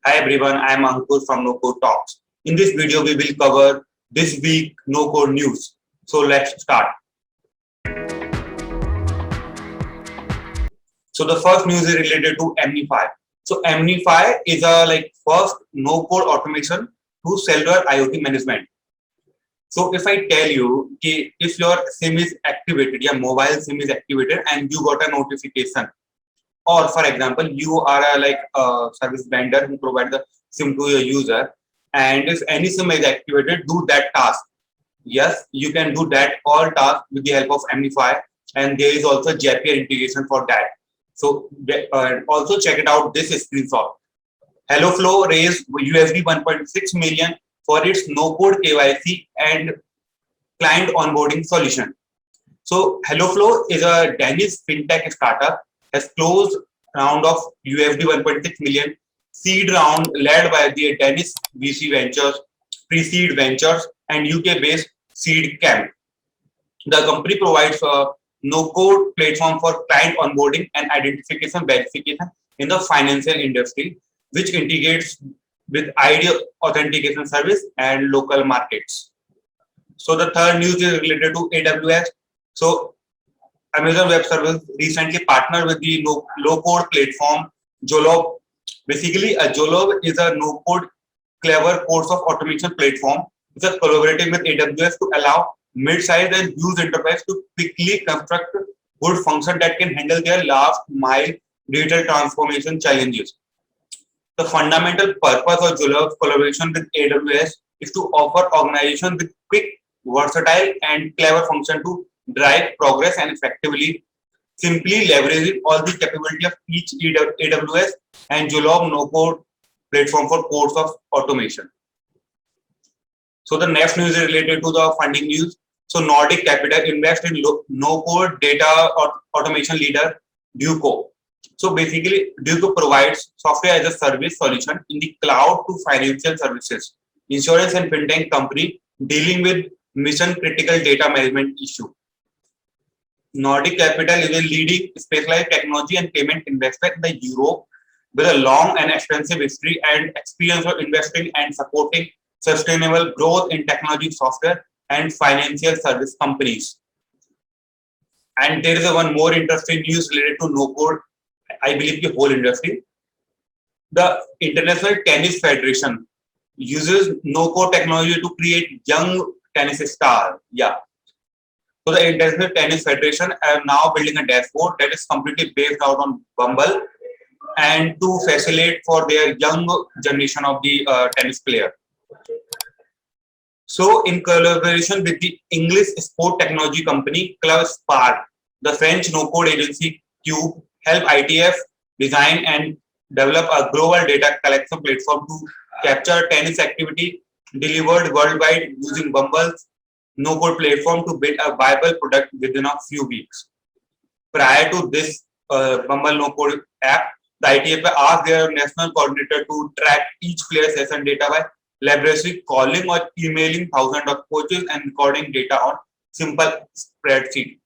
Hi everyone, I am Ankur from No Code Talks. In this video, we will cover this week No Code news. So let's start. So the first news is related to Amnify. So Amnify is a first no code automation to cellular IoT management. So if I tell you if your SIM is activated, your mobile SIM is activated and you got a notification, or for example you are a service vendor who provide the SIM to your user, and if any SIM is activated, do that task. Yes, you can do that all tasks with the help of Amnify, and there is also Zapier integration for that. So also check it out, this screenshot. HelloFlow raised USD 1.6 million for its no-code KYC and client onboarding solution. So HelloFlow is a Danish fintech startup, has closed round of USD 1.6 million seed round led by the Danish VC Ventures, Pre-Seed Ventures, and UK-based Seed Camp. The company provides a no-code platform for client onboarding and identification verification in the financial industry, which integrates with ID authentication service and local markets. So the third news is related to AWS. So Amazon Web Services recently partnered with the low-code platform Jolov. Basically, a Jolov is a no-code clever course of automation platform which is collaborating with AWS to allow mid-sized and huge enterprise to quickly construct good functions that can handle their last mile digital transformation challenges. The fundamental purpose of Jolov's collaboration with AWS is to offer organizations with quick, versatile, and clever function to drive progress and effectively, simply leveraging all the capability of each AWS and Jolov no-code platform for course of automation. So the next news is related to the funding news. So Nordic Capital invest in no-code data automation leader Duco. So basically, Duco provides software as a service solution in the cloud to financial services, insurance and fintech company dealing with mission critical data management issue. Nordic Capital is a leading specialized technology and payment investor in the Europe with a long and extensive history and experience of investing and supporting sustainable growth in technology software and financial service companies. And there is one more interesting news related to no-code, I believe the whole industry. The International Tennis Federation uses no-code technology to create young tennis stars. Yeah. So the International Tennis Federation are now building a dashboard that is completely based out on Bumble and to facilitate for their young generation of the tennis player. So in collaboration with the English sport technology company Club Spark, the French no-code agency Cube help ITF design and develop a global data collection platform to capture tennis activity delivered worldwide using Bumble's no-code platform to build a viable product within a few weeks. Prior to this Bumble no-code app, the ITF asked their national coordinator to track each player session data by leveraging calling or emailing thousands of coaches and recording data on simple spreadsheet.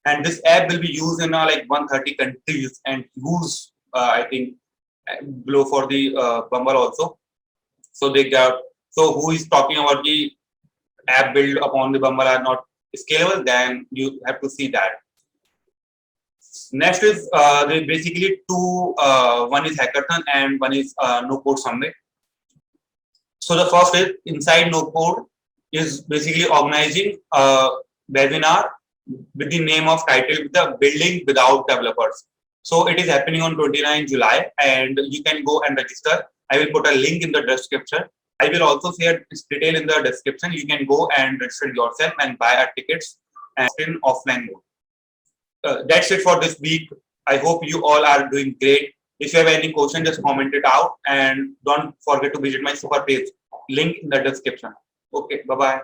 And this app will be used in 130 countries and used, I think, below for the Bumble also. So they got, so who is talking about the app built upon the Bumble are not scalable, then you have to see that. Next is basically two, one is hackathon and one is no code summit. So the first is Inside No Code is basically organizing a webinar with the name of title the Building Without Developers. So it is happening on 29 July and you can go and register. I will put a link in the description. I will also share this detail in the description. You can go and register yourself and buy our tickets and in offline mode. That's it for this week. I hope you all are doing great. If you have any question, just comment it out and don't forget to visit my super page. Link in the description. Okay, bye-bye.